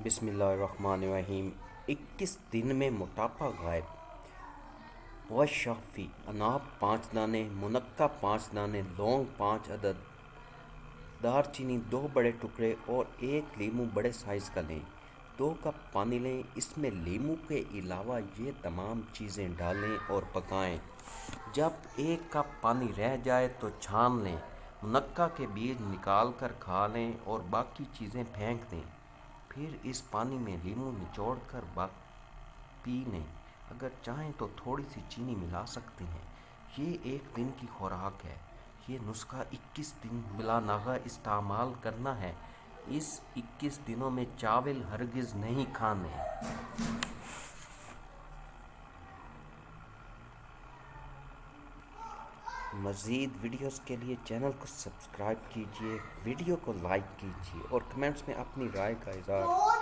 बिस्मिल्लाहिर्रहमानिर्रहीम। 21 दिन में मोटापा गायब। व शाफी अनाब 5 दाने, मुनक्का 5 दाने, लौंग 5 अदद, दारचीनी 2 बड़े टुकड़े और 1 लीमू बड़े साइज़ का लें। 2 कप पानी लें, इसमें लीमू के अलावा ये तमाम चीज़ें डालें और पकाएं। जब 1 कप पानी रह जाए तो छान लें। मुनक्का के बीज निकाल कर खा लें और बाकी चीज़ें फेंक दें। फिर इस पानी में लीमू निचोड़ कर पी लें। अगर चाहें तो थोड़ी सी चीनी मिला सकते हैं। ये 1 दिन की खुराक है। ये नुस्खा 21 दिन बिला नागा इस्तेमाल करना है। इस 21 दिनों में चावल हरगिज़ नहीं खाने। मज़ीद वीडियोस के लिए चैनल को सब्सक्राइब कीजिए, वीडियो को लाइक कीजिए और कमेंट्स में अपनी राय का इज़हार